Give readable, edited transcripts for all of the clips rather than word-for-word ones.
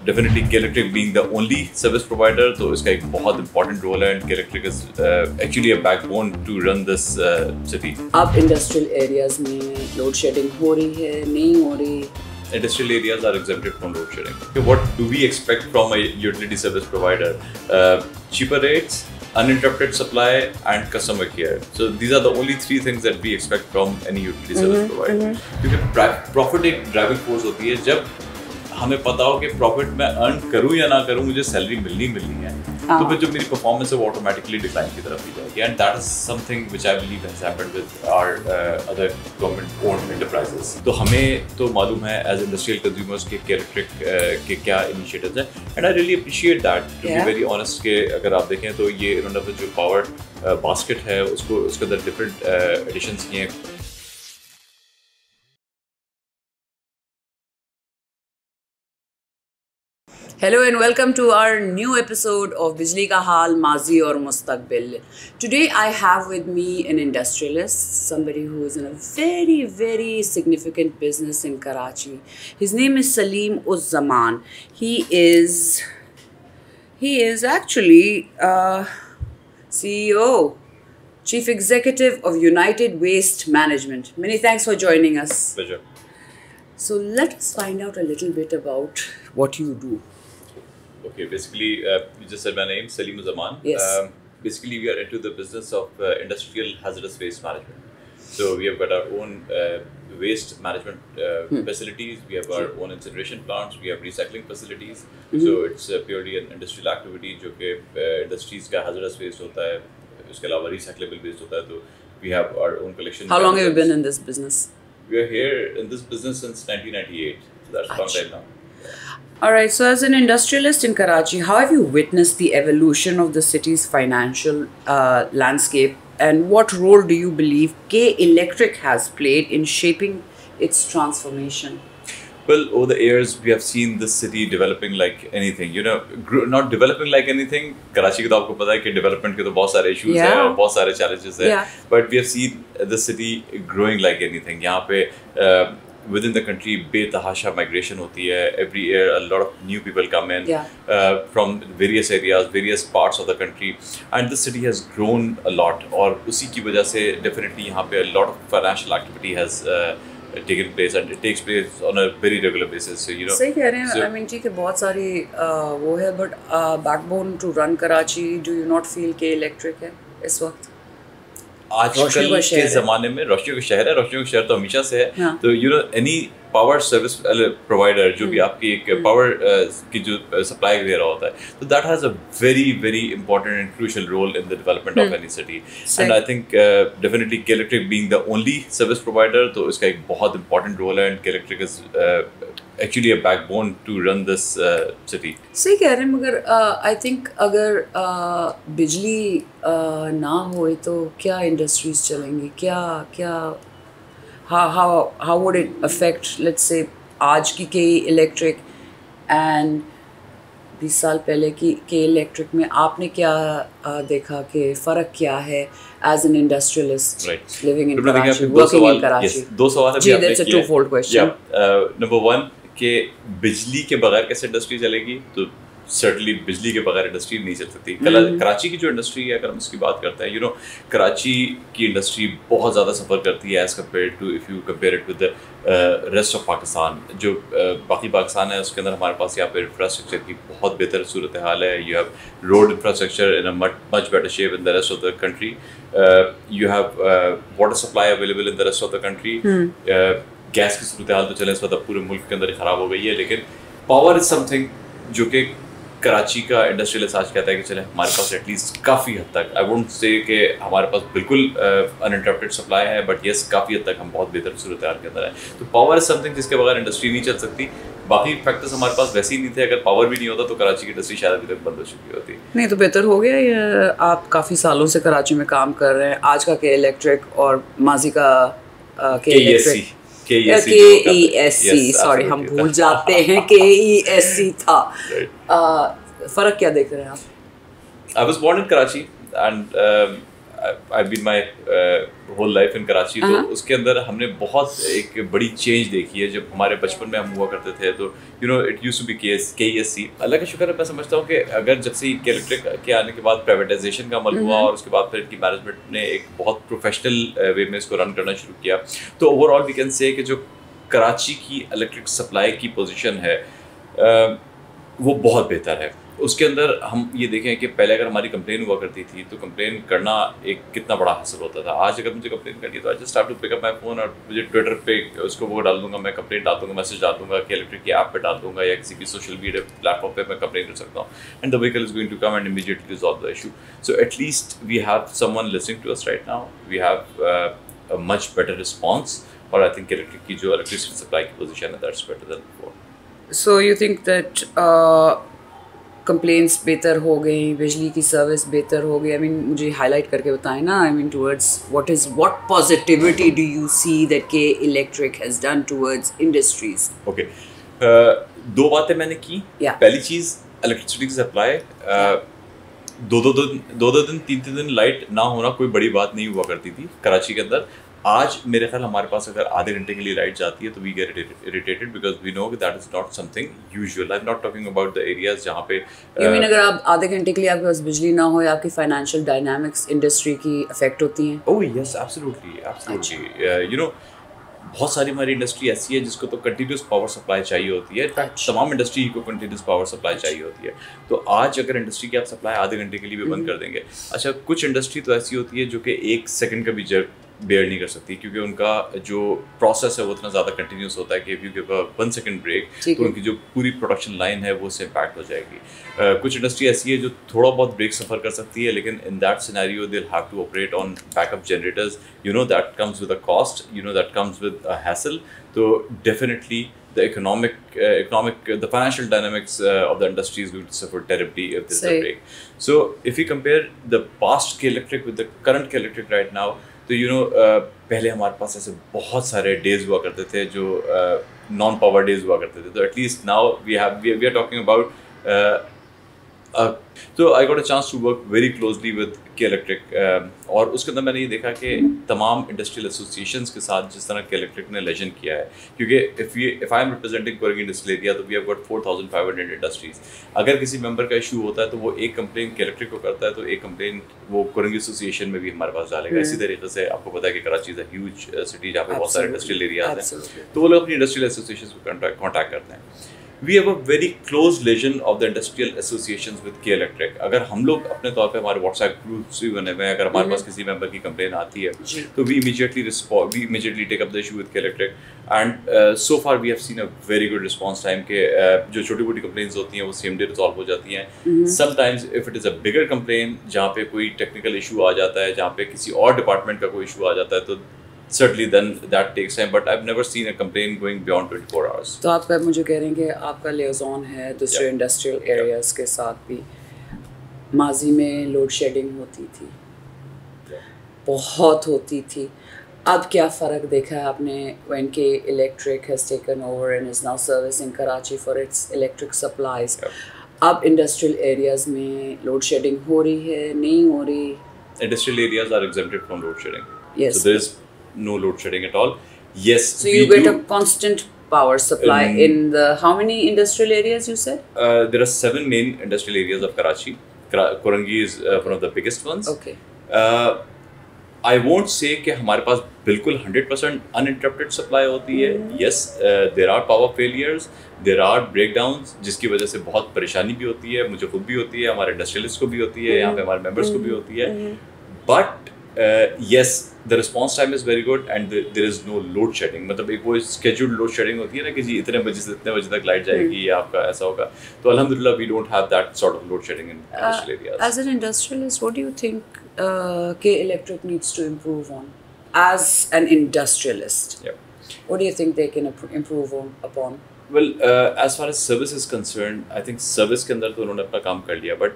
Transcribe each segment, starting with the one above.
Definitely K-Electric being the only service provider, तो इसका एक बहुत important role है, and K-Electric is actually a backbone to run this city. अब industrial areas में लोड शेडिंग हो रही है, नहीं हो रही? Industrial areas are exempted from load shedding. Okay, what do we expect from a utility service provider? Cheaper rates, uninterrupted supply, and customer care. So these are the only three things that we expect from any utility service provider. क्योंकि profit एक driving force होती है. जब हमें पता हो कि profit मैं अर्न करूं या ना करूं, मुझे सैलरी मिलनी है, तो फिर जो मेरी परफॉर्मेंस है वो ऑटोमेटिकली डिक्लाइन की तरफ ही जाएगी. And that is something which I believe has happened with our other government owned enterprises. तो हमें तो मालूम है एज इंडस्ट्रियल कंज्यूमर्स के K-Electric के क्या इनिशिएटिव्स हैं, and I really appreciate that. To be very honest के अगर आप देखें तो ये इन्होंने जो पावर बास्केट है उसके अंदर डिफरेंट एडिशंस किए हैं. Hello and welcome to our new episode of Bijli Ka Haal, Mazi aur Mustaqbil. Today I have with me an industrialist, somebody who is in a very, very significant business in Karachi. His name is Salim Uz Zaman. He is actually CEO, Chief Executive of United Waste Management. Many thanks for joining us. Pleasure. So let us find out a little bit about what you do. Okay, basically, you just said my name, Salim Zaman. Yes. Basically, we are into the business of industrial hazardous waste management. So we have got our own waste management facilities. We have our own incineration plants. We have recycling facilities. So it's purely an industrial activity, जो कि industries का hazardous waste होता है, उसके अलावा recyclable waste होता है. तो we have our own collection. How long have you been in this business? We are here in this business since 1998. So that's a long time now. Alright, so as an industrialist in Karachi, how have you witnessed the evolution of the city's financial landscape, and what role do you believe K-Electric has played in shaping its transformation? Well, over the years, we have seen this city developing like anything. You know, not developing like anything. Karachi को तो आपको पता है कि development के तो बहुत सारे issues हैं और बहुत सारे challenges हैं. But we have seen the city growing like anything. यहाँ पे within the country, betahasha migration hoti hai. Every year, a lot of new people come in from various areas, various parts of the country, and the city has grown a lot. और उसी की वजह से definitely यहाँ पे a lot of financial activity has taken place, and it takes place on a very regular basis. So you know. सही कह रहे हैं. I mean, ठीक है, बहुत सारी वो है, but backbone to run Karachi, do you not feel K-Electric है इस वक्त? आजकल के ज़माने में रोशनियों का शहर है, रोशनियों का शहर तो हमेशा से है. तो you know any power service provider जो भी आपकी एक पावर की जो सप्लाई दे रहा होता है, तो that has a very very important and crucial role in the development of any city. And I think definitely K-Electric being the only service provider, तो इसका एक बहुत इंपॉर्टेंट रोल है, and K-Electric is actually a backbone to run this city. सही कह रहे हैं, मगर आई थिंक अगर बिजली ना होए तो क्या इंडस्ट्रीज चलेंगी, क्या how would it affect, let's say, आज की K-Electric and 20 साल पहले की K-Electric में आपने क्या देखा कि फ़र्क क्या है as an industrialist living in Karachi, working in Karachi? दो सवाल अभी आपने किए. That's a two-fold question. Number one, कि बिजली के बगैर कैसे इंडस्ट्री चलेगी, तो सर्टनली बिजली के बगैर इंडस्ट्री नहीं चल सकती. कराची की जो इंडस्ट्री है, अगर हम इसकी बात करते हैं, यू नो कराची की इंडस्ट्री बहुत ज़्यादा सफ़र करती है as compare to if you compare it with the rest of Pakistan. जो बाकी पाकिस्तान है उसके अंदर हमारे पास यहाँ पे इंफ्रास्ट्रक्चर की बहुत बेहतर सूरत हाल है. You have road infrastructure in a much better shape in the rest of the country. You have water supply available in the rest of the country. Gas की सूरत हाल तो चले इस वक्त पूरे मुल्क के अंदर ही ख़राब हो गई है, लेकिन पावर इज़ समथिंग जो कि कराची का इंडस्ट्रियलिस्ट आज कहता है कि चले हमारे पास एटलीस्ट काफ़ी हद तक, आई वोंट से कि हमारे पास बिल्कुल अनइंटरप्टेड सप्लाई है, बट येस काफ़ी हद तक हम बहुत बेहतर सूरत हाल के अंदर है. तो पावर इज समथिंग जिसके बगैर इंडस्ट्री नहीं चल सकती. बाकी फैक्टर्स हमारे पास वैसे ही नहीं थे. अगर पावर भी नहीं होता तो कराची की इंडस्ट्री शायद अभी तक बंद हो चुकी होती. नहीं तो बेहतर हो गया, या आप काफ़ी सालों से कराची में काम कर रहे हैं? आज का K-Electric और माजी का K-Electric KESC, सॉरी हम भूल जाते हैं KESC था. फ़र्क क्या देख रहे हैं आप? I was born in Karachi, and I've been my whole life in Karachi, तो उसके अंदर हमने बहुत एक बड़ी चेंज देखी है। जब हमारे बचपन में हम हुआ करते थे तो it used to be KESC। Allah का शुक्र है, मैं समझता हूँ कि अगर जब से इलेक्ट्रिक के आने के बाद प्राइवेटाइजेशन का अमल हुआ और उसके बाद फिर इनकी मैनेजमेंट ने एक बहुत प्रोफेशनल वे में इसको रन करना शुरू किया, तो ओवरऑल वी कैन से कि जो कराची की इलेक्ट्रिक सप्लाई की पोजीशन है वो बहुत बेहतर है। उसके अंदर हम ये देखें कि पहले अगर हमारी कंप्लेन हुआ करती थी तो कंप्लेन करना एक कितना बड़ा हासिल होता था। आज अगर मुझे कंप्लेन करनी है तो I just have to pick up my phone और मुझे ट्विटर पे उसको वो डाल दूंगा, मैं कंप्लेन डाल दूंगा, मैसेज डाल दूंगा कि इलेक्ट्रिक की ऐप पे डाल दूंगा या किसी भी सोशल मीडिया प्लेटफॉर्म पे मैं कंप्लेन कर सकता हूँ, and the vehicle is going to come and immediately resolve the issue. So at least we have someone listening to us right now, we have a much better response, और I think Electric की जो electricity supply की position है that's better than before. So you think that complaints बेहतर हो गई, बिजली की सर्विस बेहतर हो गई? आई मीन मुझे हाईलाइट करके बताएं ना, I mean towards what positivity do you see that K electric has done towards industries? Okay, दो बातें मैंने की। पहली चीज़ इलेक्ट्रिसिटी की सप्लाई, दो दिन तीन दिन लाइट ना होना कोई बड़ी बात नहीं हुआ करती थी कराची के अंदर। आज मेरे ख्याल हमारे पास अगर आधे घंटे के लिए लाइट जाती है तो we get irritated because we know that is not something usual. I am not talking about the areas जहाँ पे यू मीन अगर आप आधे घंटे के लिए आपके पास बिजली ना हो या आपकी फाइनेंशियल डायनामिक्स इंडस्ट्री की अफेक्ट होती हैं? Oh yes, absolutely. You know बहुत सारी हमारी इंडस्ट्री ऐसी है जिसको तो कंटिन्यूस पावर सप्लाई चाहिए होती है। तमाम इंडस्ट्री को कंटिन्यूस पावर सप्लाई चाहिए होती है। तो आज अगर इंडस्ट्री की आप सप्लाई आधे घंटे के लिए भी बंद कर देंगे, अच्छा कुछ इंडस्ट्री तो ऐसी होती है जो कि 1 सेकंड का भी बेयर नहीं कर सकती क्योंकि उनका जो प्रोसेस है वो इतना ज़्यादा कंटिन्यूस होता है कि if you give a 1 second break तो उनकी जो पूरी प्रोडक्शन लाइन है वो उससे इम्पैक्ट हो जाएगी। कुछ इंडस्ट्री ऐसी है जो थोड़ा बहुत ब्रेक सफ़र कर सकती है, लेकिन in that scenario they have to operate on backup generators, that comes with a cost, that comes with a hassle. तो definitely the the financial dynamics of the industry is going to suffer terribly if there's a break. So if we compare the past K Electric with the current K Electric right now, तो पहले हमारे पास ऐसे बहुत सारे days हुआ करते थे जो नॉन पावर डेज हुआ करते थे। तो at least now we are talking about तो I got a chance to work very closely with K electric, और उसके अंदर मैंने ये देखा कि तमाम इंडस्ट्रियल एसोसिएशंस के साथ जिस तरह के इलेक्ट्रिक ने लेजन किया है, क्योंकि if I am representing Korangi industrial area तो वी हैव गॉट 4500 इंडस्ट्रीज। अगर किसी मेंबर का इशू होता है तो वो एक कंप्लेन के इलेक्ट्रिक को करता है तो एक कंप्लेन वो कोरंगी एसोसिएशन में भी हमारे पास डालेगा। इसी तरीके से आपको पता है कि Karachi is a huge city जहाँ पे बहुत सारे इंडस्ट्रियल एरियाज हैं, तो वो लोग अपनी इंडस्ट्रियल एसोसिएशन को कॉन्टैक्ट करते हैं। We have a very close relation of the industrial associations with K Electric. अगर हम लोग अपने तौर पे हमारे WhatsApp ग्रुप्स भी बने हुए हैं, अगर हमारे पास किसी मेंबर की कंप्लेन आती है तो we immediately take up the issue with K Electric, and so far we have seen a very good response time के जो छोटी मोटी कंप्लेंट्स होती हैं वो same day resolve हो जाती हैं। Sometimes if it is a bigger complaint जहाँ पे कोई टेक्निकल इशू आ जाता है, जहाँ पे किसी और डिपार्टमेंट का कोई इशू आ जाता है, तो certainly then that takes time, but I've never seen a complaint going beyond 24 hours. तो आप मुझे कह रहे हैं कि आपका लियाज़ोन है दूसरे इंडस्ट्रियल एरियाज के साथ भी। माजी में लोड शेडिंग होती थी, बहुत होती थी, अब क्या फ़र्क देखा है आपने when K Electric has taken over and is now servicing Karachi for its electric supplies? अब इंडस्ट्रियल एरियाज में लोड शेडिंग हो रही है, नहीं हो रही? Industrial areas are exempted from load shedding. Yes. So there is no load shedding at all. Yes. So you get a constant power supply in the how many industrial areas you said? There are 7 main industrial areas of Karachi. Korangi is one of the biggest ones. Okay. I won't say कि हमारे पास बिल्कुल 100% uninterrupted supply होती है. Yes, there are power failures, there are breakdowns जिसकी वजह से बहुत परेशानी भी होती है, मुझे खुद भी होती है, हमारे इंडस्ट्रियलिस्ट को भी होती है, यहाँ पे हमारे मेंबर्स को भी होती है. But yes, the response time is very good and there is no load shedding. मतलब एक वो scheduled load shedding होती है ना कि जी इतने बजे से इतने बजे तक लाइट जाएगी या आपका ऐसा होगा, तो अल्हम्दुलिल्लाह we don't have that sort of load shedding in industrial areas. As an industrialist, what do you think K Electric needs to improve on? As an industrialist, what do you think they can improve upon? Well, as far as service is concerned, I think service के अंदर तो उन्होंने अपना काम कर लिया, but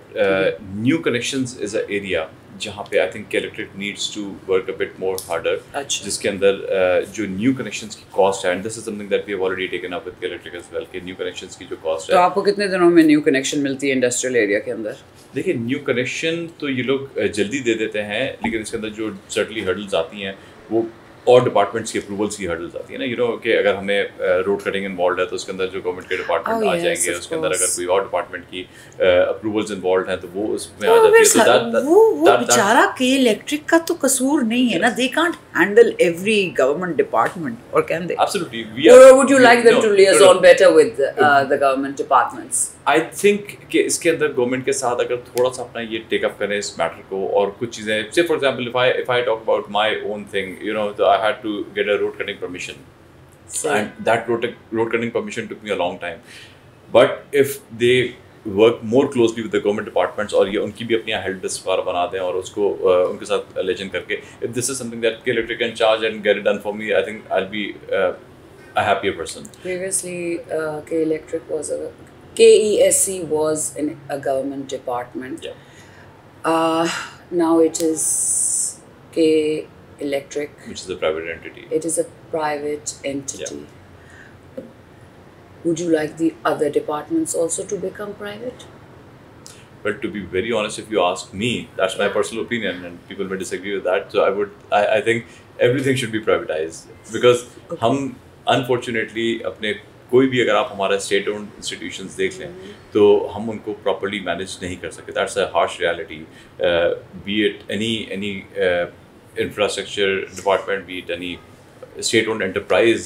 new connections is an area जहाँ पे I think K Electric needs to work a bit more harder. जिसके अंदर जो new connections की cost है, and this is something that we have already taken up with K Electric as well, कि new connections की जो cost है। तो आपको कितने दिनों में new connection मिलती है industrial area के अंदर? देखिए न्यू कनेक्शन तो ये लोग जल्दी दे देते हैं, लेकिन इसके अंदर जो सर्टनली हर्डल्स आती हैं वो और डिपार्टमेंट्स की अप्रूवल्स की हर्डल्स आती है ना, कि अगर हमें रोड कटिंग इन्वॉल्व है तो उसके अंदर जो गवर्नमेंट के डिपार्टमेंट आ जाएंगे, उसके अंदर अगर कोई और डिपार्टमेंट की अप्रूवल्स इन्वॉल्व हैं तो वो उसमें आ जाती है। वो बेचारा के इलेक्ट्रिक का तो कसूर नहीं है ना, they can't handle every government department, और can they? Absolutely. Or would you like them to liaison better with the government departments? I think कि इसके अंदर गवर्नमेंट के साथ अगर थोड़ा सा अपना ये टेकअप करें इस मैटर को, और कुछ चीज़ें, say for example if I talk about my own thing, तो I had to get a road cutting permission, and that road cutting permission took me a long time, but if they work more closely with the government departments और ये उनकी भी अपनी help desk वगैरह बना दें और उसको उनके साथ लेजन करके, if this is something that K Electric can charge and get it done for me, I think I will be a happier person. Previously, K Electric was KESC was in a government department. Yeah. Now it is K Electric, which is a private entity. It is a private entity. Yeah. Would you like the other departments also to become private? Well, to be very honest, if you ask me, that's my personal opinion, and people may disagree with that. So I think everything should be privatized, because हम unfortunately अपने कोई भी, अगर आप हमारा state owned institutions देख लें तो हम उनको प्रॉपर्ली मैनेज नहीं कर सकते. That's a harsh reality. Be it any infrastructure department, be it any state owned enterprise,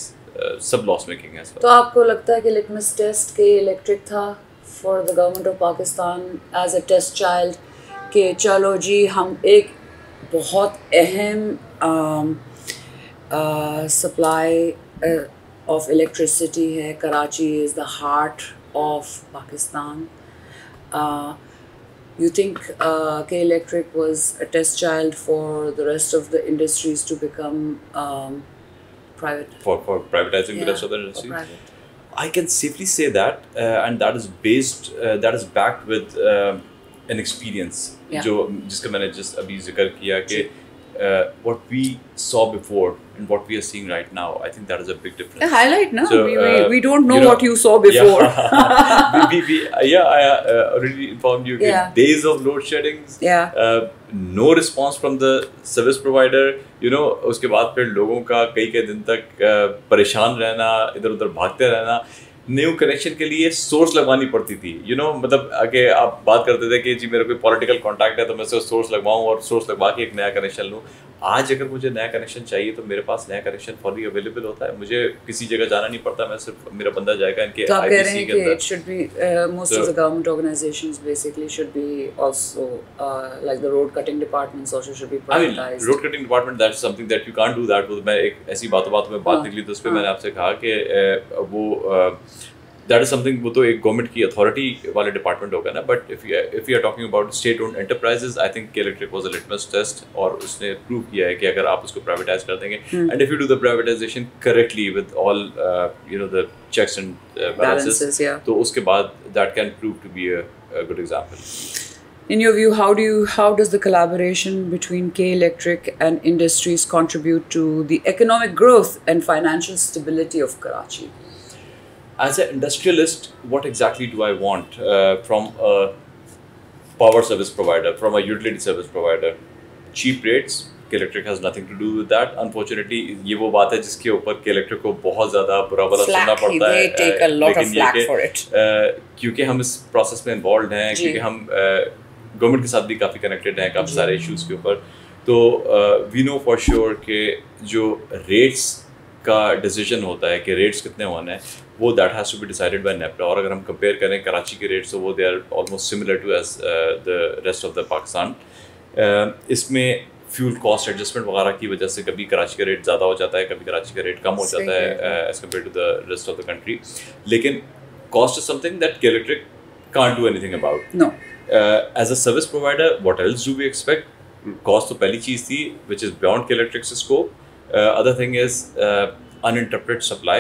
सब लॉस मेकिंग है. तो आपको लगता है कि लिटमस टेस्ट के इलेक्ट्रिक था for the government of Pakistan as a test child, कि चलो जी हम एक बहुत अहम सप्लाई of electricity है, Karachi is the heart of Pakistan. You think K Electric was a test child for the rest of the industries to become private? For privatizing the rest of the industry? I can safely say that, and that is backed with an experience. जिसका मैंने just अभी जिक्र किया कि what we saw before and what we are seeing right now, I think that is a big difference. Highlight, no? So, we don't know what you saw before. I already informed you. Days of load sheddings. No response from the service provider. उसके बाद फिर लोगों का कई दिन तक परेशान रहना, इधर उधर भागते रहना. न्यू कनेक्शन के लिए सोर्स लगवानी पड़ती थी. मतलब आगे आप बात करते थे कि जी मेरा कोई पॉलिटिकल कॉन्टैक्ट है तो मैं सोर्स लगवाऊं और सोर्स लगवा के एक नया कनेक्शन लूं. आज अगर मुझे नया कनेक्शन चाहिए तो मेरे पास नया कनेक्शन फॉरली अवेलेबल होता है. मुझे किसी जगह जाना नहीं पड़ता. मैं सिर्फ मेरा बंदा जाएगा इनके IBC के अंदर. It should be most of the government organizations basically should be also like the road cutting departments also should be privatized. I mean, road cutting department, that's something that you can't do that. मैं एक ऐसी बातों में बात निकली तो उस पर मैंने आपसे कहा कि वो दैट इज समथिंग, वो तो एक गवर्नमेंट की अथॉरिटी वाले डिपार्टमेंट होगा ना. But if you are talking about state owned enterprises, I think K Electric was a litmus test, और उसने प्रूव किया है कि अगर आप उसको प्राइवेटाइज कर देंगे and if you do the privatization correctly with all the checks and balances, तो उसके बाद that can prove to be a good example. In your view, how does the collaboration between K Electric and industries contribute to the economic growth and financial stability of Karachi? As an industrialist, what exactly do I want from a power service provider, from a utility service provider? Cheap rates. K Electric has nothing to do with that. Unfortunately, ये वो बात है जिसके ऊपर K Electric को बहुत ज़्यादा बुरा भला सुनना पड़ता है. They take a lot of flack for it. क्योंकि हम इस प्रोसेस में इन्वॉल्व हैं, क्योंकि हम गवर्नमेंट के साथ भी काफ़ी कनेक्टेड हैं काफ़ी सारे इश्यूज़ के ऊपर. तो वी नो फॉर श्योर कि जो रेट्स का डिसीजन होता है कि रेट्स कितने होने हैं, वो that has to be decided by NEPRA. और अगर हम कंपेयर करें कराची के रेट्स, तो वो they are almost similar to as the rest of the Pakistan. इसमें फ्यूल कॉस्ट एडजस्टमेंट वगैरह की वजह से कभी कराची का रेट ज़्यादा हो जाता है, कभी कराची का रेट कम हो जाता है as compare to the rest of the country. लेकिन cost is something that K Electric can't do anything about. No. As a service provider, what else do we expect? Cost तो पहली चीज़ थी, which is beyond K Electric's scope. Other thing is uninterrupted supply,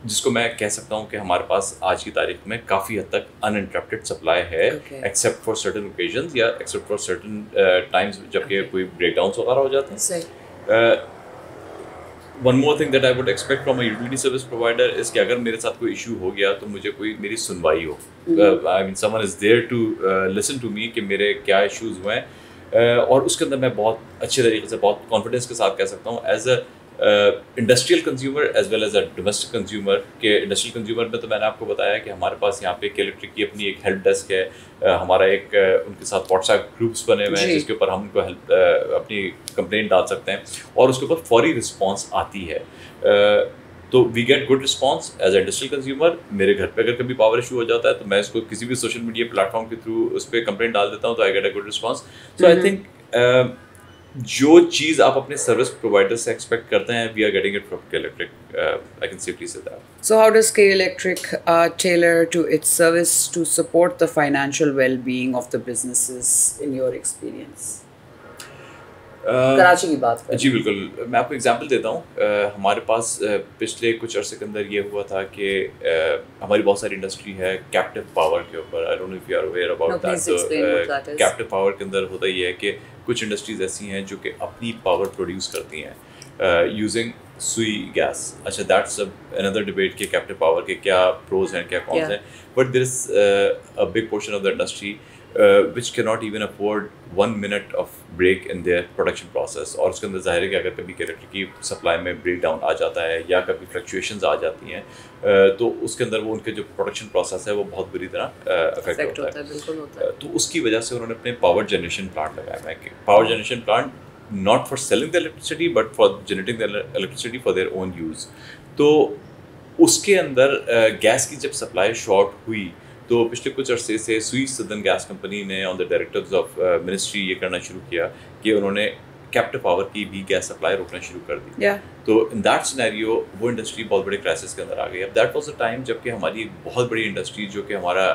जिसको मैं कह सकता हूँ कि हमारे पास आज की तारीख में काफ़ी हद तक uninterrupted supply है, except for certain occasions या except for certain times जबकि कोई breakdowns वगैरह हो जाते हैं. One more thing that I would expect from a utility service provider is कि अगर मेरे साथ कोई इशू हो गया तो मुझे कोई मेरी सुनवाई हो, I mean someone is there to listen to me कि मेरे क्या इश्यूज हुए हैं, और उसके अंदर मैं बहुत अच्छे तरीके से बहुत कॉन्फिडेंस के साथ कह सकता हूँ as a industrial consumer as well as a domestic consumer. के इंडस्ट्रियल कंज्यूमर में तो मैंने आपको बताया कि हमारे पास यहाँ पे इलेक्ट्रिक की अपनी एक हेल्प डेस्क है, हमारा एक उनके साथ व्हाट्सएप ग्रुप्स बने हुए हैं जिसके ऊपर हम उनको हेल्प अपनी कंप्लेंट डाल सकते हैं और उसके ऊपर फौरी रिस्पॉन्स आती है। तो we get good response as a industrial consumer. मेरे घर पे अगर कभी पावर इशू हो जाता है तो मैं इसको किसी भी सोशल मीडिया प्लेटफॉर्म के थ्रू उस पर कंप्लेंट डाल देता हूँ, तो I get a good response. So I think जो चीज़ आप अपने सर्विस प्रोवाइडर से एक्सपेक्ट करते हैं, we are getting it from K Electric, I can safely say that. So how does K Electric tailor to its service to support the financial well-being of the businesses in your experience? Karachi की बात करें। जी बिल्कुल, मैं आपको example देता हूँ। हमारे पास पिछले कुछ अरसे के अंदर ये हुआ था कि हमारी बहुत सारी इंडस्ट्री है कैप्टिव पावर के ऊपर। I don't know if you are aware about that. तो कैप्टिव पावर के अंदर होता ये है कि कुछ इंडस्ट्रीज ऐसी हैं जो कि अपनी पावर प्रोड्यूस करती हैं यूजिंग सुई गैस। अच्छा, दैट्स अनदर डिबेट कि कैप्टिव पावर के क्या प्रोज हैं क्या कॉन्स हैं, but there is a big portion of the industry which cannot even afford 1 minute of break in their production process। और उसके अंदर जाहिर है कि अगर कभी इलेक्ट्रिक की सप्लाई में ब्रेक डाउन आ जाता है या कभी फ्लक्चुएशंस आ जाती हैं तो उसके अंदर वो उनके जो प्रोडक्शन प्रोसेस है वो बहुत बुरी तरह अफेक्ट होता है। बिल्कुल होता है। तो उसकी वजह से उन्होंने अपने पावर जनरेशन प्लांट लगाया है। Power generation plant not for selling the electricity but for generating the electricity for their own use. तो उसके अंदर गैस की जब सप्लाई शॉर्ट हुई तो पिछले कुछ अरसे से सुई सदर्न गैस कंपनी ने on the directors of ministry ये करना शुरू किया कि उन्होंने कैप्टिव पावर की भी गैस सप्लाई रोकना शुरू कर दी। तो इन दैट सिनेरियो वो इंडस्ट्री बहुत बड़े क्राइसिस के अंदर आ गई। अब दैट वाज द टाइम जबकि हमारी एक बहुत बड़ी इंडस्ट्री जो कि हमारा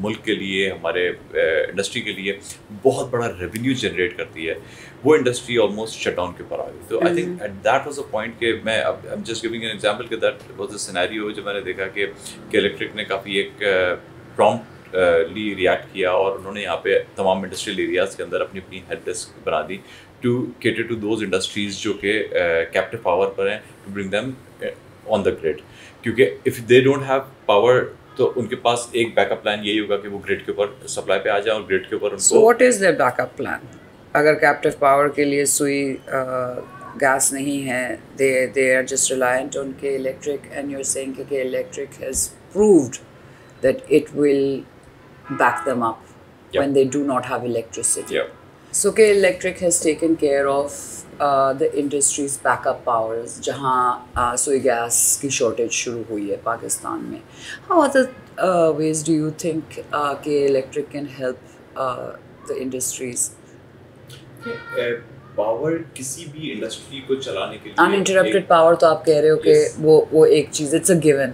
मुल्क के लिए, हमारे इंडस्ट्री के लिए बहुत बड़ा रेवेन्यू जनरेट करती है, वो इंडस्ट्री ऑलमोस्ट शट डाउन के ऊपर आ गई। तो I think at that was a point कि मैं अब I am just giving an example कि दैट वाज द सिनेरियो जो मैंने देखा कि इलेक्ट्रिक ने काफ़ी एक प्रॉम्प्टली रिएक्ट किया और उन्होंने यहाँ पे तमाम इंडस्ट्रियल एरियाज़ के अंदर अपनी अपनी हेल्प डेस्क बना दी to cater to those industries जो कि कैप्टिव पावर पर हैं, to bring them on the grid. क्योंकि if they don't have power तो उनके पास एक बैकअप प्लान यही होगा कि वो ग्रिड के ऊपर सप्लाई पे आ जाए और ग्रिड के ऊपर उनको। So what is their backup plan? अगर कैप्टिव पावर के लिए सुई गैस नहीं है, they are just reliant on K Electric, and you're saying कि K Electric has proved that it will back them up when they do not have electricity. So K Electric has taken care of the industry's backup powers जहाँ सुई gas की shortage शुरू हुई है पाकिस्तान में। How other ways do you think K Electric can help the industries? Power किसी भी industry को चलाने के लिए अनइंटरप्टेड पावर तो आप कह रहे हो कि वो एक चीज़, it's a given.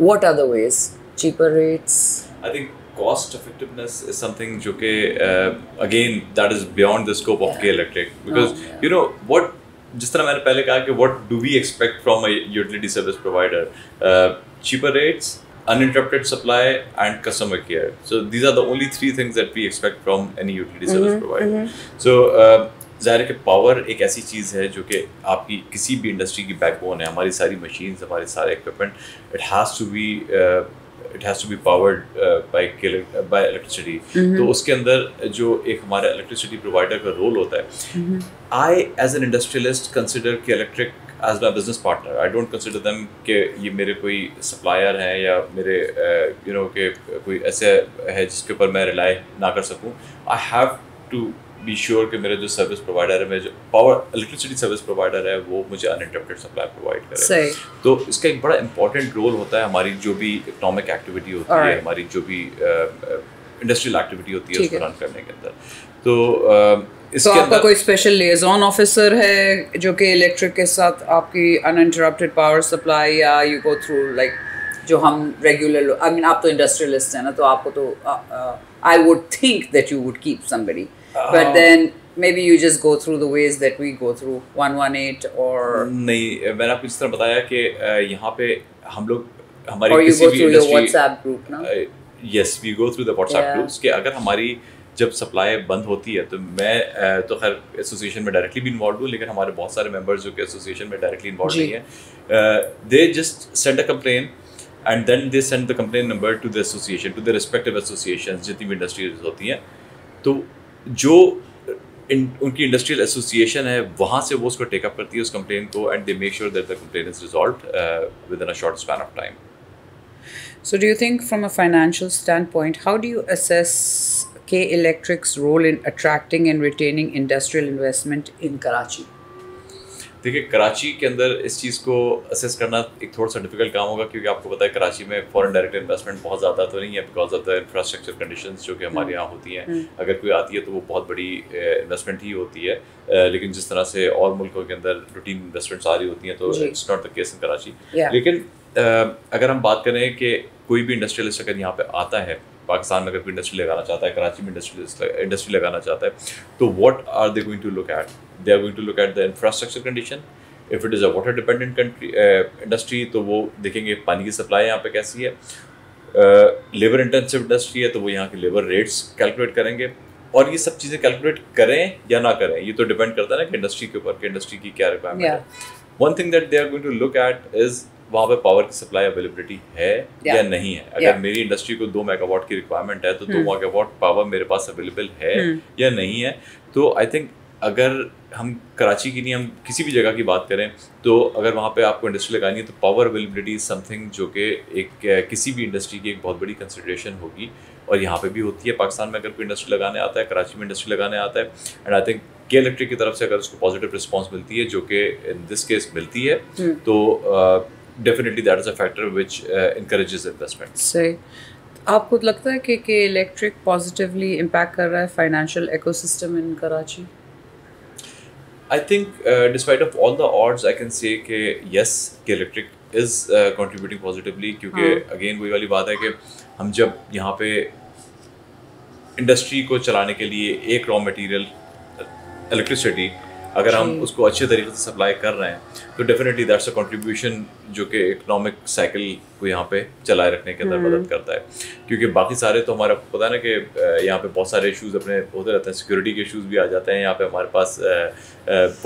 What are the ways? Cheaper rates? I think cost effectiveness is something जो कि again that is beyond the scope of K Electric because you know what, जिस तरह मैंने पहले कहा कि what do we expect from a utility service provider? Cheaper rates, uninterrupted supply and customer care. So these are the only three things that we expect from any utility service provider. So ज़ाहिर है कि power एक ऐसी चीज़ है जो कि आपकी किसी भी इंडस्ट्री की बैकबोन है। हमारी सारी मशीन्स, हमारे सारे equipment, it has to be powered by electricity. तो उसके अंदर जो एक हमारा इलेक्ट्रिसिटी प्रोवाइडर का रोल होता है, I as an industrialist consider K Electric as my business partner. I don't consider them कि ये मेरे कोई सप्लायर हैं या मेरे यू नो कि कोई ऐसे है जिसके ऊपर मैं रिलाई ना कर सकूँ। I have to be sure कि मेरा जो सर्विस प्रोवाइडर है, मेरा जो पावर इलेक्ट्रिसिटी सर्विस प्रोवाइडर है, वो मुझे अनइंटरप्टेड सप्लाई प्रोवाइड करे। तो इसका एक बड़ा इंपॉर्टेंट रोल होता है हमारी जो भी इकोनॉमिक एक्टिविटी होती है, हमारी जो भी इंडस्ट्रियल एक्टिविटी होती है उसको रन करने के अंदर। तो आपका कोई स्पेशल लिएजॉन ऑफिसर है जो कि इलेक्ट्रिक के साथ आपकी अनइंटरप्टेड पावर सप्लाई, या यू गो थ्रू लाइक जो हम रेगुलर, आई मीन आप तो इंडस्ट्रियलिस्ट हैं ना, तो आपको तो I would think that you would keep somebody, but then maybe you just go through the ways that we go through 118 or नहीं, मैंने आपको इस तरह बताया कि यहाँ पे हम लोग हमारी or you go through your WhatsApp group ना? Yes, we go through the WhatsApp groups कि अगर हमारी जब सप्लाई बंद होती है तो मैं तो खैर एसोसिएशन में डायरेक्टली भी इन्वॉल्व हूँ, लेकिन हमारे बहुत सारे मेंबर्स जो कि एसोसिएशन में डायरेक्टली इन्वॉल्व नहीं है, they just send a complain and then they send the complain number to the association, to the respective association जितनी भी इंडस्ट्रीज होती हैं। तो जो उनकी इंडस्ट्रियल एसोसिएशन है वहाँ से वो उसको टेकअप करती है उस कंप्लेन को, and they make sure that the complain is resolved with in a short span of time. So do you think from a financial standpoint, how do you assess K Electric's role in attracting and retaining industrial investment in Karachi? देखिए, कराची के अंदर इस चीज़ को assess करना एक थोड़ा सा difficult काम होगा, क्योंकि आपको पता है कराची में फॉरेन डायरेक्ट इन्वेस्टमेंट बहुत ज़्यादा तो नहीं है because of the infrastructure conditions जो कि हमारे यहाँ होती हैं। अगर कोई आती है तो वो बहुत बड़ी इन्वेस्टमेंट ही होती है, लेकिन जिस तरह से और मुल्कों के अंदर रूटीन इन्वेस्टमेंट्स आ रही होती हैं तो it's not the case in Karachi. लेकिन अगर हम बात करें कि कोई भी इंडस्ट्रियलिस्ट अगर यहाँ पे आता है, पाकिस्तान में अगर कोई इंडस्ट्री लगाना चाहता है, कराची में इंडस्ट्री लगाना चाहता है, तो what are they going to look at? They are going to look at the infrastructure condition. If it is a water dependent industry तो वो देखेंगे पानी की सप्लाई यहाँ पे कैसी है। लेबर इंटेंसिव इंडस्ट्री है तो वो यहाँ के लेबर रेट्स कैलकुलेट करेंगे, और ये सब चीज़ें कैलकुलेट करें या ना करें ये तो डिपेंड करता है ना कि इंडस्ट्री के ऊपर, कि इंडस्ट्री की क्या रिक्वायरमेंट है। One thing that they are going to look at is वहाँ पे पावर की सप्लाई अवेलेबिलिटी है या नहीं है। अगर मेरी इंडस्ट्री को 2 मेगावाट की रिक्वायरमेंट है तो 2 मेगावाट पावर मेरे पास अवेलेबल है या नहीं है। तो आई थिंक अगर हम कराची की नहीं, हम किसी भी जगह की बात करें, तो अगर वहाँ पे आपको इंडस्ट्री लगानी है तो पावर अवेलेबिलिटी इज समथिंग जो कि एक किसी भी इंडस्ट्री की एक बहुत बड़ी कंसिडरेशन होगी, और यहाँ पे भी होती है। पाकिस्तान में अगर कोई इंडस्ट्री लगाने आता है, कराची में इंडस्ट्री लगाने आता है, and I think K electric की तरफ से अगर उसको पॉजिटिव रिस्पॉन्स मिलती है, जो कि इन दिस केस मिलती है, तो definitely that is a factor which encourages investment. सही। आपको लगता है कि के इलेक्ट्रिक पॉजिटिवली इम्पैक्ट कर रहा है financial ecosystem in Karachi? I think despite of all the odds, I can say कि yes, कि electric is contributing positively, क्योंकि again वही वाली बात है कि हम जब यहाँ पे इंडस्ट्री को चलाने के लिए एक रॉ मटेरियल इलेक्ट्रिसिटी अगर हम उसको अच्छे तरीके से सप्लाई कर रहे हैं, तो डेफिनेटली दैट्स अ कंट्रीब्यूशन जो कि इकोनॉमिक साइकिल को यहाँ पे चलाए रखने के अंदर मदद करता है। क्योंकि बाकी सारे तो हमारा पता है ना कि यहाँ पे बहुत सारे इश्यूज अपने होते रहते हैं, सिक्योरिटी के इश्यूज भी आ जाते हैं, यहाँ पे हमारे पास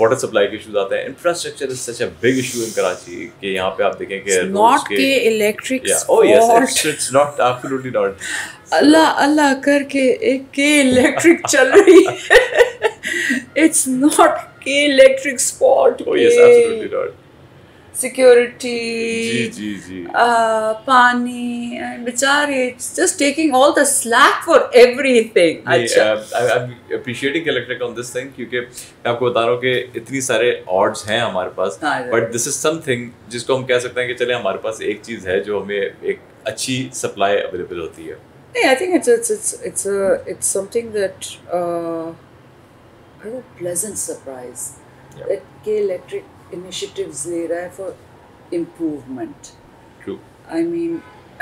वाटर सप्लाई के इश्यूज आते हैं। Infrastructure is such a big issue in Karachi कि यहाँ पे आप देखें कि not K Electric, oh yes, it's not, absolutely not. Allah Allah करके एक के इलेक्ट्रिक चल रही है। It's not K Electric's fault. Oh yes, absolutely not. Security, जी. पानी, बेचारे it's just taking all the slack for everything. I'm appreciating electric on this thing, क्योंकि मैं आपको बता रहा हूँ कि इतनी सारे odds हैं हमारे पास, but this is something जिसको हम कह सकते हैं कि चले हमारे पास एक चीज़ है जो हमें एक अच्छी supply available होती है। Yeah, I think it's something that a pleasant surprise that K Electric initiatives ले रहा है for improvement. True. I mean,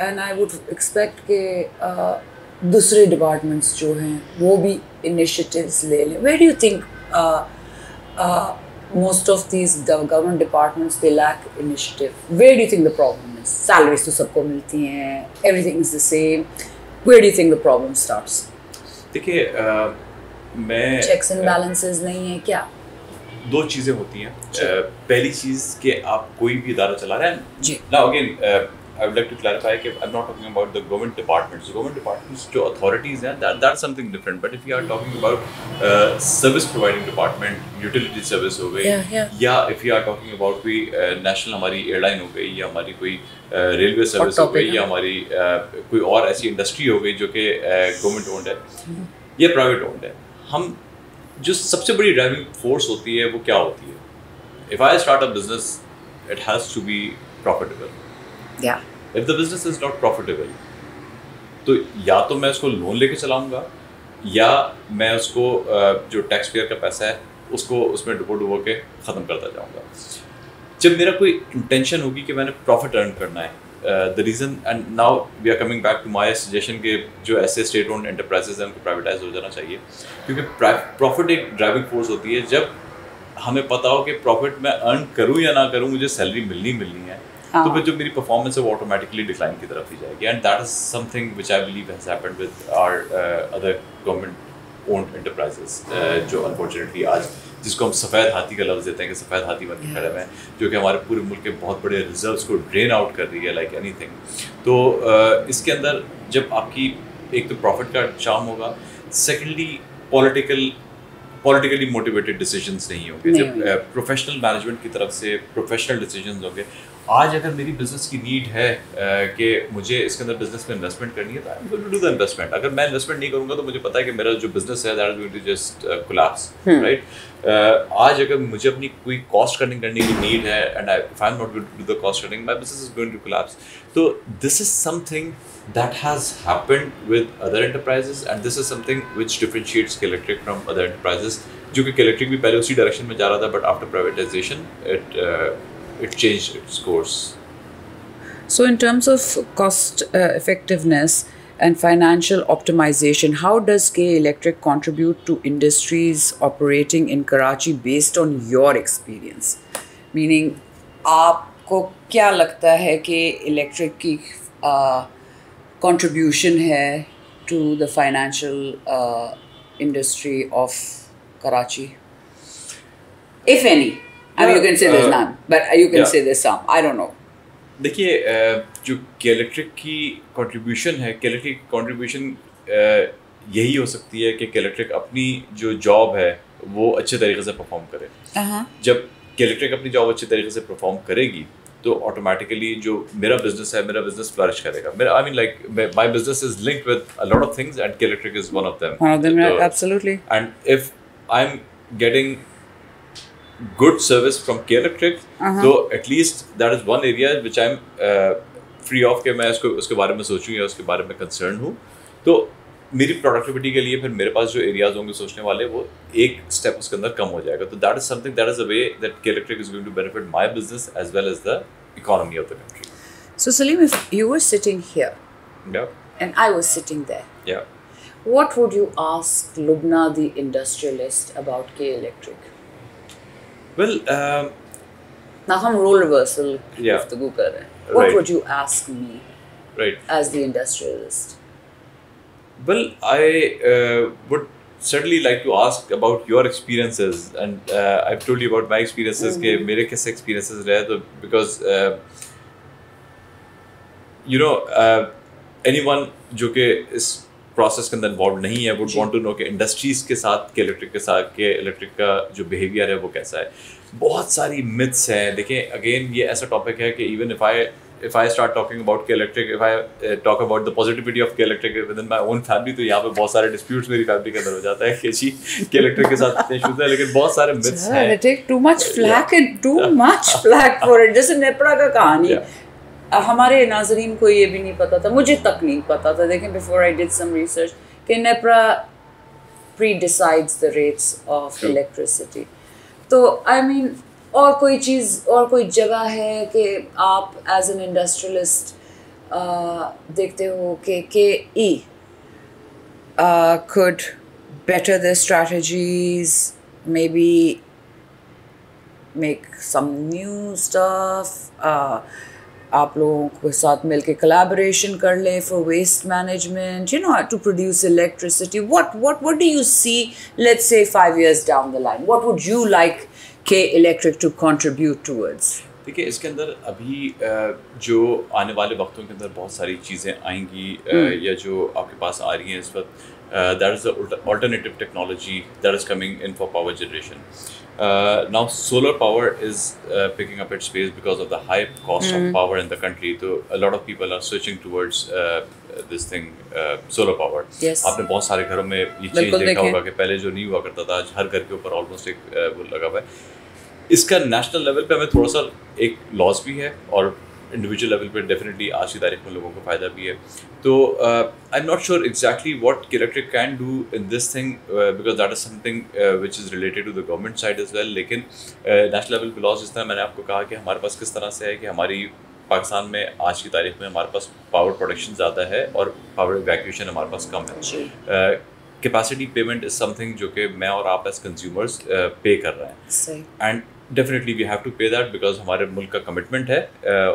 and I would expect कि दूसरे departments जो हैं वो भी initiatives ले लें. Where do you think most of these government departments they lack initiative? Where do you think the problem is? Salaries तो सबको मिलती हैं, everything is the same. Where do you think the problem starts? देखिए मैं checks and balances नहीं है क्या? 2 चीज़ें होती हैं। पहली चीज़ कि आप कोई भी इदारा चला रहे हैं जी। Now again, I would like to clarify कि I'm not talking about the government departments. Government departments जो authorities हैं, that's something different. But if you are talking about service providing department, utility service हो गई, या if you are talking about कोई national हमारी airline हो गई, या हमारी कोई railway service हो गई, या हमारी कोई और ऐसी industry हो गई जो कि government owned है या private owned है, हम जो सबसे बड़ी ड्राइविंग फोर्स होती है वो क्या होती है? If I start a business it has to be profitable. If the business is not profitable तो या तो मैं उसको लोन लेके चलाऊंगा, या मैं उसको जो टैक्स पेयर का पैसा है उसको उसमें डुबो के ख़त्म करता जाऊंगा। जब मेरा कोई इंटेंशन होगी कि मैंने प्रॉफिट अर्न करना है, the reason, and now we are coming back to my suggestion कि जो ऐसे स्टेट ओन्ड एंटरप्राइजेज हैं उनको प्राइवेटाइज हो जाना चाहिए, क्योंकि प्रॉफिट एक ड्राइविंग फोर्स होती है। जब हमें पता हो कि प्रॉफिट मैं अर्न करूँ या ना करूँ, मुझे सैलरी मिलनी है, तो फिर जो मेरी परफॉर्मेंस है वो ऑटोमेटिकली डिक्लाइन की तरफ ही जाएगी, and that is something which I believe has happened with our other government owned enterprises जो अनफॉर्चुनेटली आज जिसको हम सफ़ेद हाथी का लफ्ज़ देते हैं कि सफ़ेद हाथी बन के खड़े हुए हैं, जो कि हमारे पूरे मुल्क के बहुत बड़े रिजर्व्स को ड्रेन आउट कर रही है लाइक एनीथिंग। तो इसके अंदर जब आपकी एक तो प्रॉफिट का चार्म होगा, सेकेंडली पॉलिटिकली मोटिवेटेड डिसीजंस नहीं होंगे, जब प्रोफेशनल मैनेजमेंट की तरफ से प्रोफेशनल डिसीजंस होंगे। आज अगर मेरी बिजनेस की नीड है कि मुझे इसके अंदर बिजनेस में इन्वेस्टमेंट करनी है, तो I am going to do the investment. अगर मैं इन्वेस्टमेंट नहीं करूंगा तो मुझे पता है कि मेरा जो बिजनेस है that is going to just collapse, right. आज अगर मुझे अपनी कोई कॉस्ट कटिंग करने की नीड है and if I am not going to do the cost cutting, my business is going to collapse. तो this is something that has happened with other enterprises and this is something which differentiates K-Electric from other enterprises, जो कि K-Electric भी पहले उसी direction में जा रहा था, but after privatization it changed its course. So in terms of cost effectiveness and financial optimization, how does K-Electric contribute to industries operating in Karachi based on your experience? Meaning, आपको क्या लगता है कि electric की contribution है to the financial industry of Karachi, if any? I mean, you can say there's none, but you can say there's some. I don't know. देखिए, जो K-Electric की कंट्रीब्यूशन है, K-Electric की कंट्रीब्यूशन यही हो सकती है कि K-Electric अपनी जो जॉब है वो अच्छे तरीके से परफॉर्म करे। जब K-Electric अपनी जॉब अच्छे तरीके से परफॉर्म करेगी तो ऑटोमेटिकली जो मेरा बिजनेस फ्लरिश करेगा। I mean like my business is linked with a lot of things and K-Electric is one of them. Absolutely. And if I am getting good service from K-Electric, so at least that is one area which I'm free of कि मैं उसके बारे में सोचूं या उसके बारे में concerned हूँ। तो मेरी प्रोडक्टिविटी के लिए फिर मेरे पास जो एरियाज होंगे सोचने वाले, वो एक स्टेप उसके अंदर कम हो जाएगा। तो that is something, that is a way that K-Electric is going to benefit my business as well as the economy of the country. So Salim, if you were sitting here, and I was sitting there, what would you ask Lubna the industrialist about K-Electric? Well, now हम role reversal गुफ्तगू कर रहे हैं. What would you ask me, as the industrialist? Well, I would certainly like to ask about your experiences, and I've told you about my experiences कि मेरे कैसे experiences रहे, तो because you know anyone जो कि इस प्रोसेस के अंदर इन्वॉल्व नहीं है वुड वांट टू नो कि इंडस्ट्रीज के साथ K-Electric का जो बिहेवियर है वो कैसा है। बहुत सारी मिथ्स हैं। देखिए, अगेन ये ऐसा टॉपिक है कि even if I start talking about K-Electric, if I talk about the positivity of K-Electric within my own family, तो यहाँ पे बहुत सारे disputes मेरी फैमिली के अंदर हो जाता है कि जी K-Electric के साथ इतने इश्यूज हैं, लेकिन बहुत सारे मिथ्स हैं। They take too much flack and too much flack for it. जैसे नेपरा का कहानी, हमारे नाजरीन को ये भी नहीं पता था, मुझे तक नहीं पता था। देखें, before I did some research, कि NEPRA pre-decides the rates of electricity. तो I mean, और कोई चीज़ और कोई जगह है कि आप एज एन इंडस्ट्रियलिस्ट देखते हो कि KE could better their strategies, maybe make some new stuff, आप लोगों के साथ मिलके collaboration कर ले for waste management, you know, to produce electricity. What do you see, let's say 5 years down the line? What would you like K-Electric to contribute towards? देखिए, इसके अंदर अभी जो आने वाले वक्तों के अंदर बहुत सारी चीज़ें आएंगी या जो आपके पास आ रही हैं इस वक्त, that is the alternative technology that is coming in for power generation. Now solar power is picking up its pace because of the high cost of power in the country. So a lot of people are switching towards this thing, solar power. Yes. आपने बहुत सारे घरों में ये चीज़ देखा होगा कि पहले जो नहीं हुआ करता था, आज हर घर के ऊपर ऑलमोस्ट एक वो लगा हुआ है। इसका नेशनल लेवल पे हमें थोड़ा सा एक लॉस भी है और इंडिविजुअल लेवल पे डेफिनेटली आज की तारीख में लोगों को फ़ायदा भी है। तो I am not sure exactly what K-Electric can do in this thing because that is something which is related to the government side as well. लेकिन नेशनल लेवल पे लॉस, जिस तरह मैंने आपको कहा कि हमारे पास किस तरह से है कि हमारी पाकिस्तान में आज की तारीख में हमारे पास पावर प्रोडक्शन ज़्यादा है और पावर इवैक्यूएशन हमारे पास कम है। कैपेसिटी पेमेंट इज समथिंग जो कि मैं और आप एज कंज्यूमर्स पे कर रहे हैं, and definitely we have to pay that because हमारे मुल्क का कमिटमेंट है।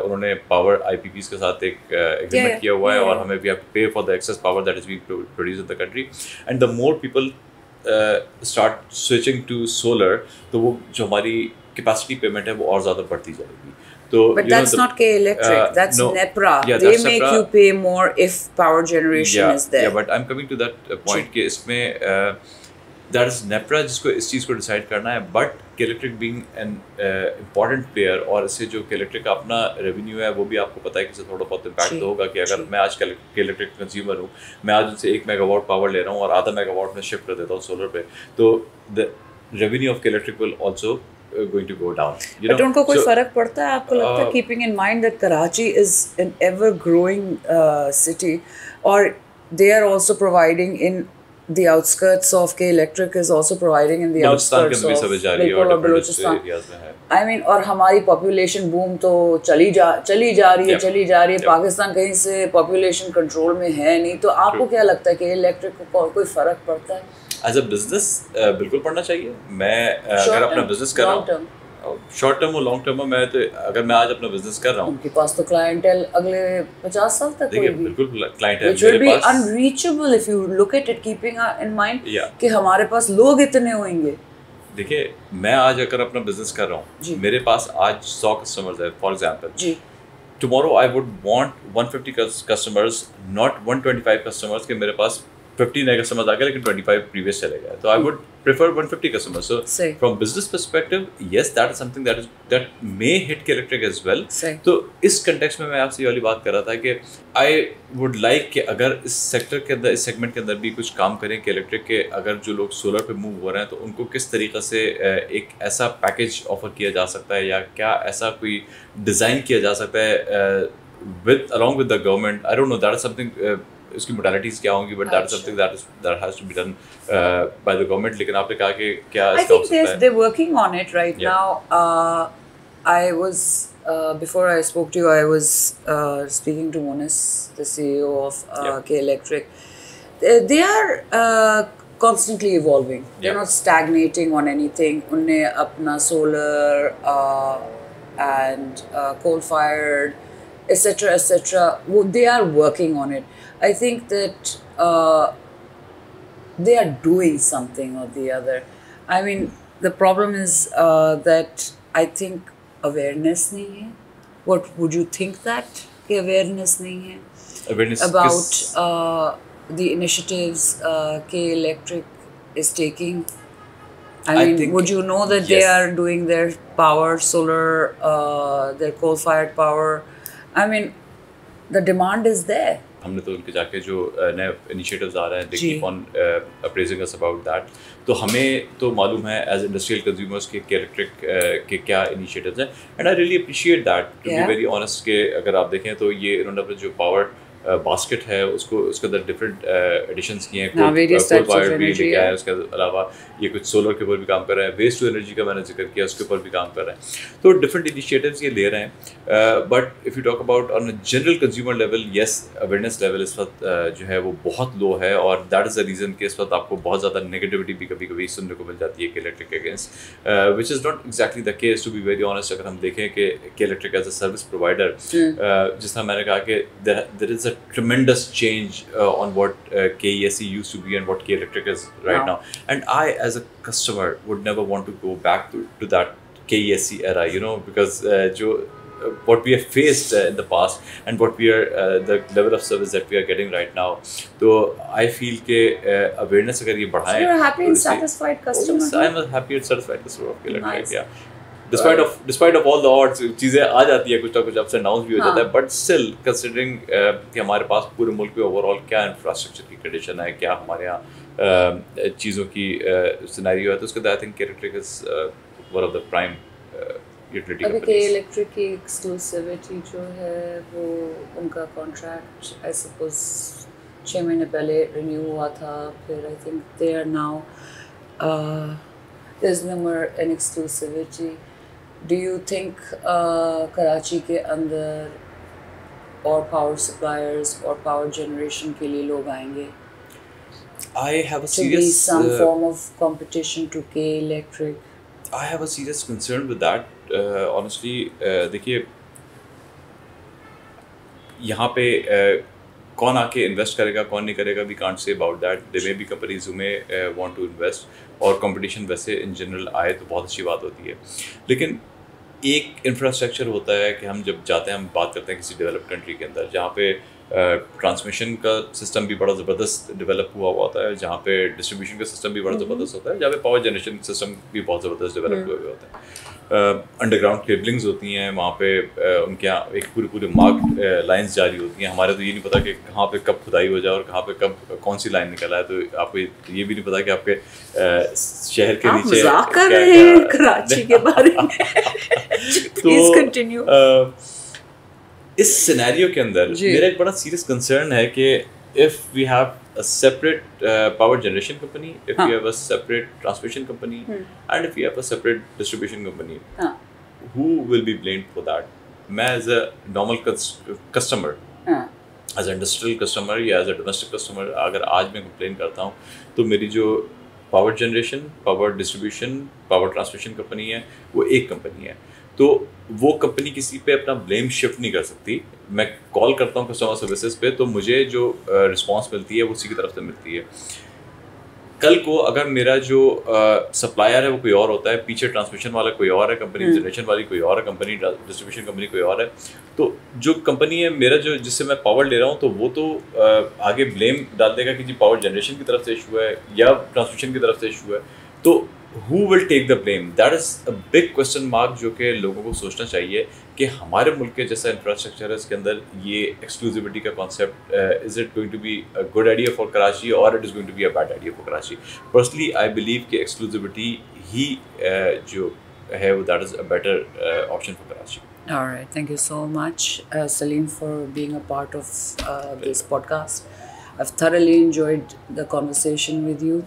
उन्होंने पावर IPPs के साथ एक एग्रीमेंट किया हुआ है और हमें we have to pay for the excess power that is being produced in the country, and the more people start switching to solar, तो वो जो हमारी कैपेसिटी पेमेंट है वो और ज़्यादा बढ़ती जाएगी. तो But that's not K Electric. That's no, NEPRA. yeah, They that's make NEPRA. you pay more if power generation is there. Yeah, but I'm coming to that point कि इसमें that is NEPRA जिसको इस चीज़ को decide करना है. But K Electric being an important player, और इससे जो K Electric का अपना रेवेन्यू है वो भी आपको पता है कि इससे थोड़ा बहुत इम्पैक्ट तो होगा. कि अगर मैं आज K Electric कंज्यूमर हूँ, मैं आज उनसे 1 मेगावाट पावर ले रहा हूँ और आधा मेगावाट में शिफ्ट कर देता हूँ सोलर पे, तो the revenue of K Electric will also going to go down. But उनको कोई फर्क पड़ता है आपको लगता है, keeping in mind that Karachi is an ever growing city, or they are also providing in the outskirts of K Electric is also providing in the outskirts of Balochistan. I mean, और हमारी population boom तो चली जा रही है. पाकिस्तान कहीं से population control में है नहीं, तो आपको क्या लगता है कि इलेक्ट्रिक को कोई फर्क पड़ता है? एज अ बिजनेस बिल्कुल पढ़ना चाहिए. मैं अगर अपना बिजनेस कर रहा हूँ, शॉर्ट टर्म और लॉन्ग टर्म में, मैं तो अगर मैं आज अपना बिजनेस कर रहा हूँ, उनके पास तो क्लाइंटेल अगले 50 साल तक देखिए बिल्कुल क्लाइंट है which will be unreachable if you look at it, keeping in mind कि हमारे पास लोग इतने होंगे. देखिए मैं आज अगर अपना बिजनेस कर रहा हूँ, मेरे पास आज 100 कस्टमर्स है for example. Tomorrow I would want 150 customers, not 125 customers के मेरे पास 50 नए कस्टमर्स आ गए लेकिन 25 प्रीवियस चले गए. तो I would prefer 150 customers. So from business perspective yes, that is something that may hit K Electric as well. तो इस कंटेक्स्ट में मैं आपसे ये वाली बात कर रहा था कि आई वुड लाइक कि अगर इस सेक्टर के अंदर, इस सेगमेंट के अंदर भी कुछ काम करें K Electric के, अगर जो लोग सोलर पे मूव हो रहे हैं तो उनको किस तरीके से एक ऐसा पैकेज ऑफर किया जा सकता है, या क्या ऐसा कोई डिज़ाइन किया जा सकता है with along with the government. I don't know, that is something इसकी modalities क्या होंगी, but that is something that has to be done by the government. लेकिन आपने कहा कि क्या इसका हो सकता है? I think they're working on it right now. I was before I spoke to you, I was speaking to Munis, the CEO of K Electric. They are constantly evolving. They're not stagnating on anything. उन्हें अपना solar and coal-fired, etc. They are working on it. I think that they are doing something or the other. I mean, the problem is that I think awareness नहीं है. What would you think that? कि awareness नहीं है. Awareness about the initiatives K Electric is taking. I mean, would you know that they are doing their power, solar, their coal-fired power? I mean, the demand is there. हमने तो उनके जाके जो नए initiatives आ रहे हैं, they keep on appraising us about that. तो हमें तो मालूम है एज इंडस्ट्रियल कंज्यूमर्स के K Electric के क्या इनिशिएटिव्स हैं, and I really appreciate that. To be very honest के अगर आप देखें तो ये इन्होंने अपने जो पावर बास्केट है उसको, उसके अंदर डिफरेंट एडिशंस किए हैं. कोल फायर भी लेके आए हैं, उसके अलावा ये कुछ सोलर के ऊपर भी काम कर रहे हैं, वेस्ट टू एनर्जी का मैंने जिक्र किया, उसके ऊपर भी काम कर रहे हैं. तो डिफरेंट इनिशिएटिव्स ये ले रहे हैं. But if you talk about on general consumer level, yes awareness level इस वक्त जो है वो बहुत लो है, और दैट इज़ द रीज़न कि इस वक्त आपको बहुत ज़्यादा नेगेटिविटी भी कभी कभी सुनने को मिल जाती है K Electric के अगेंस्ट, which is not exactly the case to be very honest. अगर हम देखें कि K Electric as a service provider, जिस तरह मैंने कहा कि there is a tremendous change on what KESE used to be and what K Electric is right now. And I as a customer would never want to go back to that KESE era, you know, because what we have faced in the past and what we are the level of service that we are getting right now. So I feel के awareness अगर ये बढ़ाएं. So you're a happy and satisfied customer. Yes, I'm a happy and satisfied customer of K Electric. Yeah. Despite of all the odds, चीज़ें आ जाती है, कुछ ना कुछ ups and downs भी हो जाता है, but still considering कि हमारे पास पूरे मुल्क में ओवरऑल क्या इंफ्रास्ट्रक्चर की कंडीशन है, क्या हमारे यहाँ चीज़ों की सिनेरियो है, तो उसके बाद I think K Electric is one of the prime utility companies. अभी K Electric की एक्सक्लूसिविटी जो है वो उनका कॉन्ट्रैक्ट आई सपोज 6 महीने पहले रिन्यू हुआ था, फिर I think they are now there's no more an exclusivity. Do you think Karachi के अंदर और पावर सप्लायर्स और पावर जनरेशन के लिए लोग आएंगे? I have a serious to be some form of competition to K Electric. I have a serious concern with that. Honestly, देखिए यहाँ पे कौन आके इन्वेस्ट करेगा कौन नहीं करेगा, we can't say about that. They may be companies who may want to invest और कंपटीशन वैसे इन जनरल आए तो बहुत अच्छी बात होती है. लेकिन एक इंफ्रास्ट्रक्चर होता है कि हम जब जाते हैं, हम बात करते हैं किसी डेवलप्ड कंट्री के अंदर जहाँ पे ट्रांसमिशन का सिस्टम भी बड़ा ज़बरदस्त डेवलप हुआ होता है, जहाँ पे डिस्ट्रीब्यूशन का सिस्टम भी बड़ा ज़बरदस्त होता है, जहाँ पे पावर जनरेशन सिस्टम भी बहुत ज़बरदस्त डेवलप हुए होते हैं. अंडरग्राउंड केबलिंग्स होती हैं वहाँ पे, उनके यहाँ एक पूरे मार्क लाइंस जारी होती हैं. हमारे तो ये नहीं पता कि कहाँ पे कब खुदाई हो जाए और कहाँ पे कब कौन सी लाइन निकल आए. तो आपको ये भी नहीं पता कि आपके शहर के नीचे मजाक कर रहे हैं कराची के बारे में. Please continue. इस सिनेरियो के अंदर मेरा एक बड़ा सीरियस कंसर्न है कि if we have a separate power generation company, if we have a separate transmission company, and if we have a separate distribution company, who will be blamed for that? मैं as a normal customer, as an industrial customer या as a domestic customer, अगर आज मैं complain करता हूँ तो मेरी जो power generation, power distribution, power transmission company है वो एक कंपनी है, तो वो कंपनी किसी पे अपना ब्लेम शिफ्ट नहीं कर सकती. मैं कॉल करता हूँ कस्टमर सर्विसेज पे तो मुझे जो रिस्पांस मिलती है वो उसी की तरफ से मिलती है. कल को अगर मेरा जो सप्लायर है वो कोई और होता है, पीछे ट्रांसमिशन वाला कोई और है, कंपनी जनरेशन वाली कोई और है, कंपनी डिस्ट्रीब्यूशन कंपनी कोई और है, तो जो कंपनी है मेरा जो जिससे मैं पावर ले रहा हूँ तो वो तो आगे ब्लेम डाल देगा कि जी पावर जनरेशन की तरफ से इशू है या ट्रांसमिशन की तरफ से इशू है. तो who will take the blame? That is a big question mark जो कि लोगों को सोचना चाहिए कि हमारे मुल्क के जैसा इंफ्रास्ट्रक्चर है इसके अंदर ये एक्सक्लूसिविटी का concept, is it going to be a good idea for Karachi और it is going to be a bad idea for Karachi. Personally I believe कि एक्सक्लूसिविटी ही जो है वो that is a better option for Karachi. All right, thank you so much, Salim, for being a part of this podcast. I've thoroughly enjoyed the conversation with you.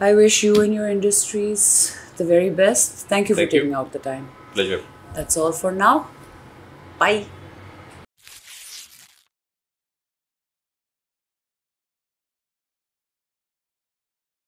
I wish you and your industries the very best. Thank you for taking out the time. Pleasure. That's all for now. Bye.